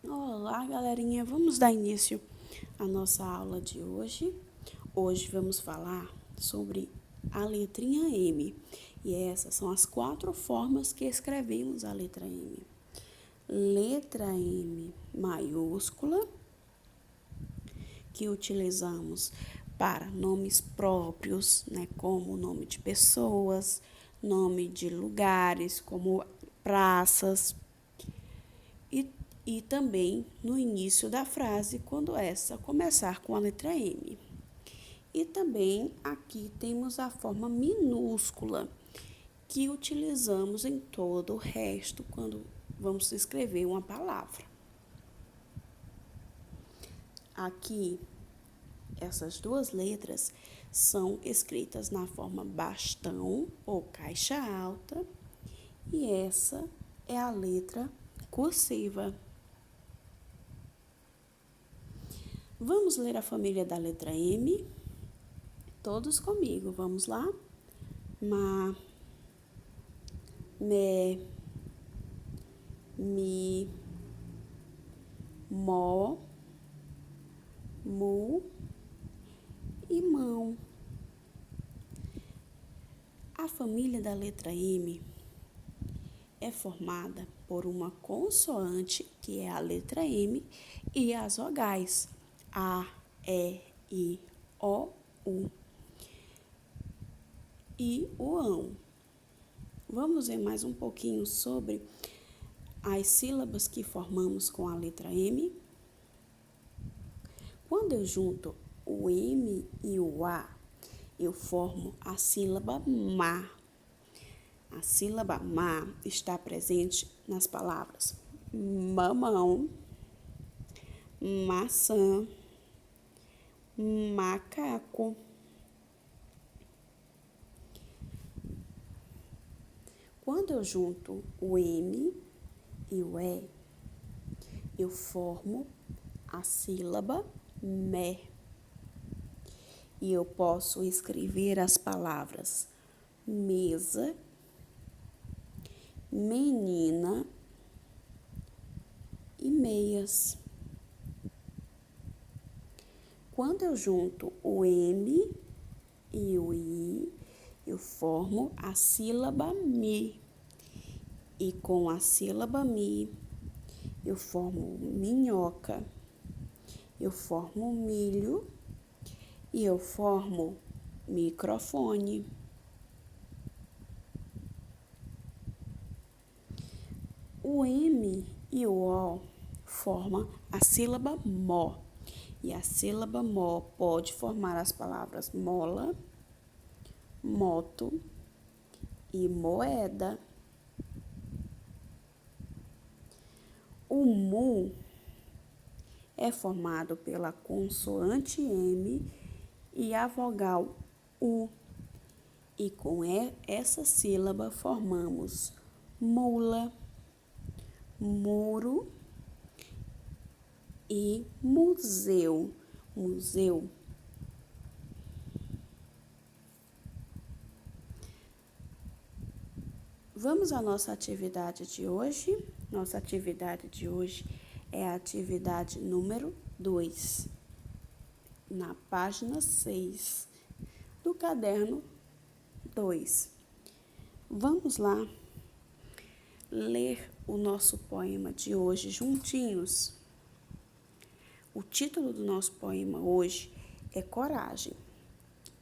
Olá, galerinha. Vamos dar início à nossa aula de hoje. Hoje vamos falar sobre a letrinha M. E essas são as 4 formas que escrevemos a letra M. Letra M maiúscula, que utilizamos para nomes próprios, né, como nome de pessoas, nome de lugares, como praças, e também no início da frase, quando essa começar com a letra M. E também aqui temos a forma minúscula, que utilizamos em todo o resto quando vamos escrever uma palavra. Aqui, essas duas letras são escritas na forma bastão ou caixa alta, e essa é a letra cursiva. Vamos ler a família da letra M? Todos comigo, vamos lá? Ma, me, mi, mo, mu e mão. A família da letra M é formada por uma consoante, que é a letra M, e as vogais A, E, I, O, U e o ão. Vamos ver mais um pouquinho sobre as sílabas que formamos com a letra M. Quando eu junto o M e o A, eu formo a sílaba ma. A sílaba ma está presente nas palavras mamão, maçã, macaco. Quando eu junto o M e o E, eu formo a sílaba me. E eu posso escrever as palavras mesa, menina e meias. Quando eu junto o M e o I, eu formo a sílaba mi. E com a sílaba mi, eu formo minhoca, eu formo milho e eu formo microfone. O M e o O formam a sílaba mó. E a sílaba mó pode formar as palavras mola, moto e moeda. O mu é formado pela consoante M e a vogal U. E com essa sílaba formamos mula, muro e museu. Museu. Vamos à nossa atividade de hoje. Nossa atividade de hoje é a atividade número 2, na página 6 do caderno 2. Vamos lá ler o nosso poema de hoje juntinhos. O título do nosso poema hoje é Coragem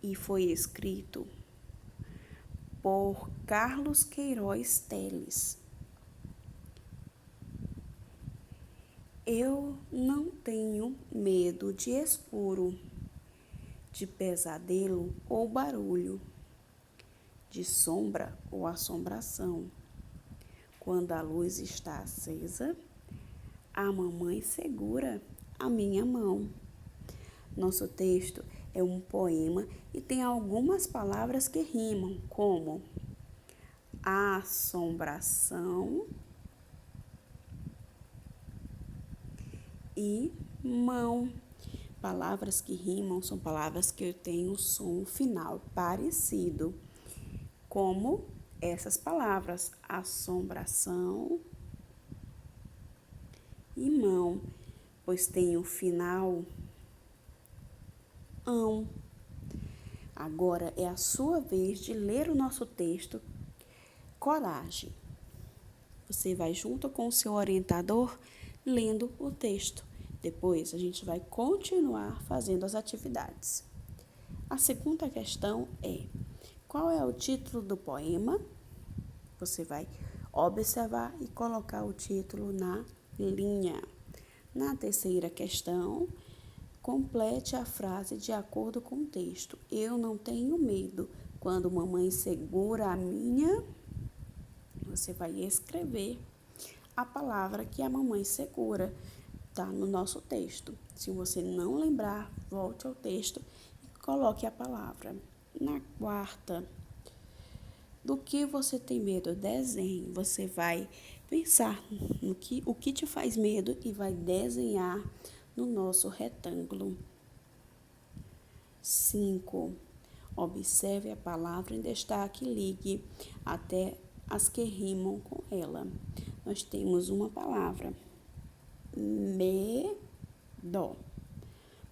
e foi escrito por Carlos Queiroz Teles. Eu não tenho medo de escuro, de pesadelo ou barulho, de sombra ou assombração. Quando a luz está acesa, a mamãe segura a minha mão. Nosso texto é um poema e tem algumas palavras que rimam, como assombração e mão. Palavras que rimam são palavras que têm um som final parecido, como essas palavras, assombração e mão, pois tem o final ão. Agora é a sua vez de ler o nosso texto. Coragem. Você vai junto com o seu orientador lendo o texto. Depois a gente vai continuar fazendo as atividades. A segunda questão é: qual é o título do poema? Você vai observar e colocar o título na linha. Na terceira questão, complete a frase de acordo com o texto. Eu não tenho medo. Quando mamãe segura a minha, você vai escrever a palavra que a mamãe segura. Está no nosso texto. Se você não lembrar, volte ao texto e coloque a palavra. Na quarta, do que você tem medo? Desenhe. Você vai pensar o que te faz medo e vai desenhar no nosso retângulo. 5. Observe a palavra em destaque e ligue até as que rimam com ela. Nós temos uma palavra, medo.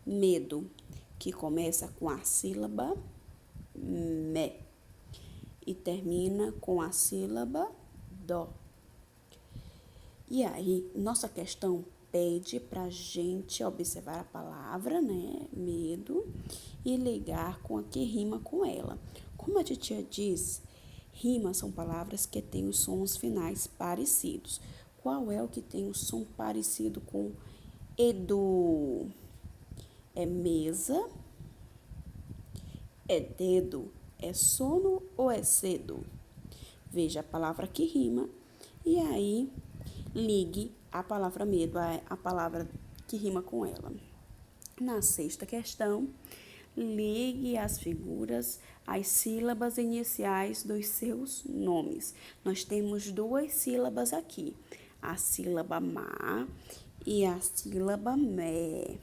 Medo, que começa com a sílaba me e termina com a sílaba dó. E aí, nossa questão pede para a gente observar a palavra, né, medo, e ligar com a que rima com ela. Como a titia diz, rimas são palavras que têm os sons finais parecidos. Qual é o que tem o som parecido com edu? É mesa? É dedo? É sono ou é cedo? Veja a palavra que rima e aí ligue a palavra medo à palavra que rima com ela. Na sexta questão, ligue as figuras às sílabas iniciais dos seus nomes. Nós temos duas sílabas aqui, a sílaba ma e a sílaba mé.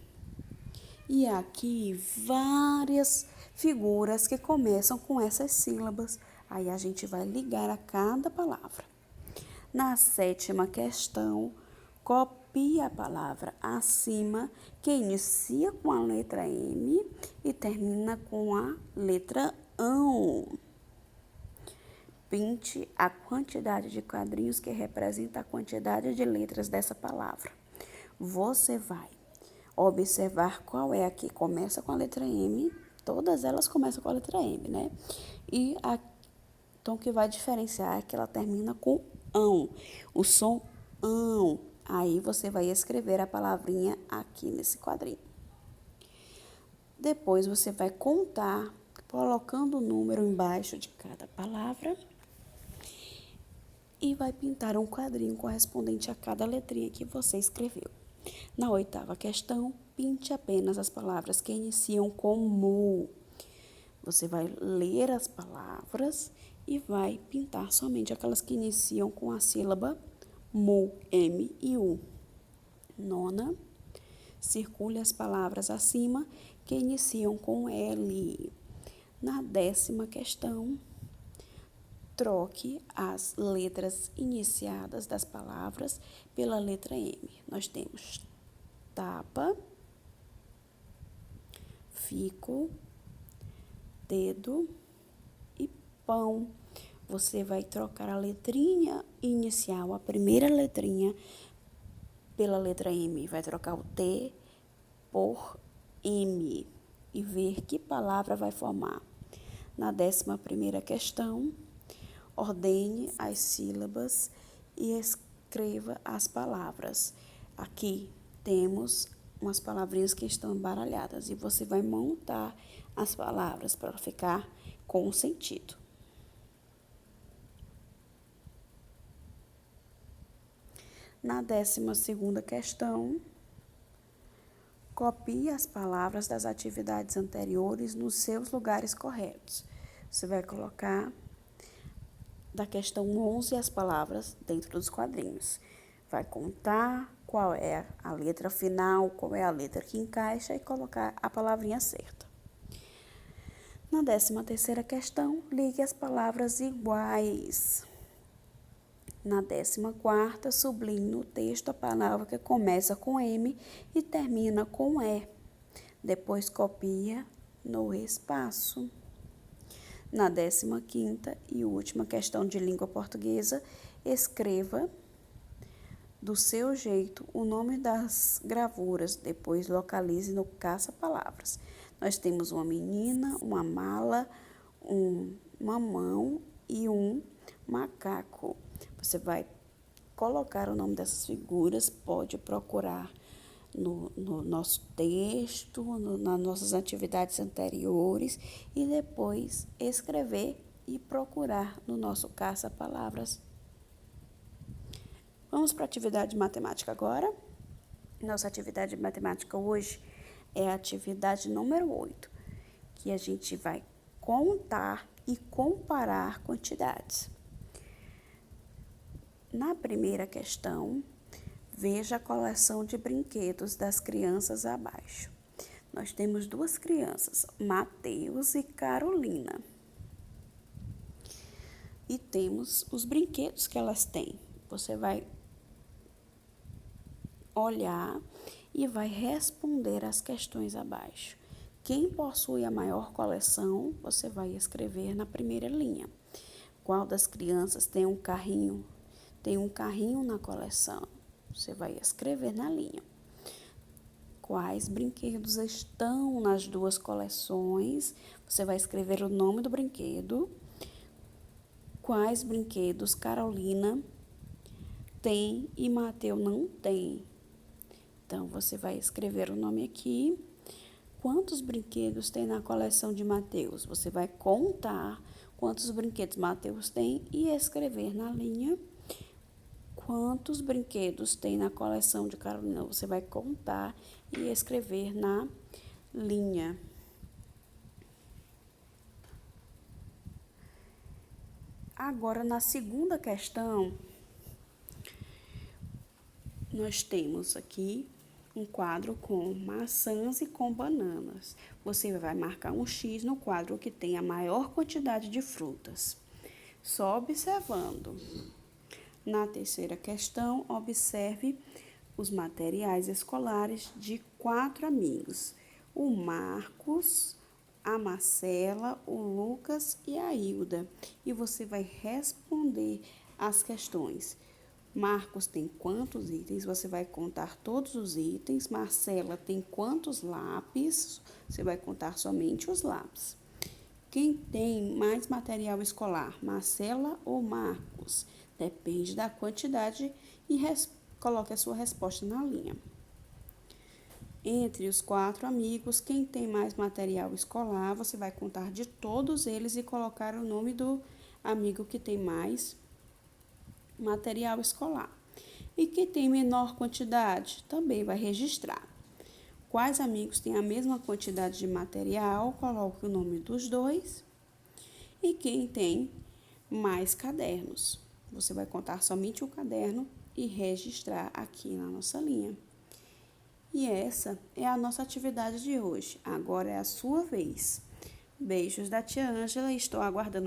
E aqui várias figuras que começam com essas sílabas. Aí a gente vai ligar a cada palavra. Na sétima questão, copie a palavra acima que inicia com a letra M e termina com a letra ão. Pinte a quantidade de quadrinhos que representa a quantidade de letras dessa palavra. Você vai observar qual é a que começa com a letra M. Todas elas começam com a letra M, né? E a então, o que vai diferenciar é que ela termina com ão, o som ão. Aí você vai escrever a palavrinha aqui nesse quadrinho. Depois você vai contar, colocando o número embaixo de cada palavra e vai pintar um quadrinho correspondente a cada letrinha que você escreveu. Na oitava questão, pinte apenas as palavras que iniciam com mu. Você vai ler as palavras e vai pintar somente aquelas que iniciam com a sílaba mu, m e u. Nona, circule as palavras acima que iniciam com L. Na 10ª questão, troque as letras iniciadas das palavras pela letra M. Nós temos tapa, fico, dedo e pão. Você vai trocar a letrinha inicial, a primeira letrinha, pela letra M. Vai trocar o T por M e ver que palavra vai formar. Na 11ª questão, ordene as sílabas e escreva as palavras. Aqui temos umas palavrinhas que estão embaralhadas e você vai montar as palavras para ficar com o sentido. Na 12ª questão, copie as palavras das atividades anteriores nos seus lugares corretos. Você vai colocar da questão 11 as palavras dentro dos quadrinhos. Vai contar qual é a letra final, qual é a letra que encaixa e colocar a palavrinha certa. Na 13ª questão, ligue as palavras iguais. Na 14ª, sublinhe no texto a palavra que começa com M e termina com E. Depois copia no espaço. Na 15ª e última questão de língua portuguesa, escreva do seu jeito o nome das gravuras, depois localize no caça-palavras. Nós temos uma menina, uma mala, uma mão e um macaco. Você vai colocar o nome dessas figuras, pode procurar no nosso texto, nas nossas atividades anteriores e depois escrever e procurar no nosso caça-palavras. Vamos para a atividade de matemática agora. Nossa atividade de matemática hoje é a atividade número 8, que a gente vai contar e comparar quantidades. Na primeira questão, veja a coleção de brinquedos das crianças abaixo. Nós temos duas crianças, Mateus e Carolina. E temos os brinquedos que elas têm. Você vai olhar e vai responder as questões abaixo. Quem possui a maior coleção, você vai escrever na primeira linha. Qual das crianças tem um carrinho? Tem um carrinho na coleção. Você vai escrever na linha. Quais brinquedos estão nas duas coleções? Você vai escrever o nome do brinquedo. Quais brinquedos Carolina tem e Mateus não tem? Então, você vai escrever o nome aqui. Quantos brinquedos tem na coleção de Mateus? Você vai contar quantos brinquedos Mateus tem e escrever na linha. Quantos brinquedos tem na coleção de Carolina? Você vai contar e escrever na linha. Agora, na segunda questão, nós temos aqui um quadro com maçãs e com bananas. Você vai marcar um X no quadro que tem a maior quantidade de frutas. Só observando. Na terceira questão, observe os materiais escolares de 4 amigos. O Marcos, a Marcela, o Lucas e a Hilda. E você vai responder as questões. Marcos tem quantos itens? Você vai contar todos os itens. Marcela tem quantos lápis? Você vai contar somente os lápis. Quem tem mais material escolar? Marcela ou Marcos? Depende da quantidade e coloque a sua resposta na linha. Entre os 4 amigos, quem tem mais material escolar? Você vai contar de todos eles e colocar o nome do amigo que tem mais material escolar. E quem tem menor quantidade, também vai registrar. Quais amigos têm a mesma quantidade de material, coloque o nome dos dois. E quem tem mais cadernos, você vai contar somente o caderno e registrar aqui na nossa linha. E essa é a nossa atividade de hoje. Agora é a sua vez. Beijos da tia Ângela e estou aguardando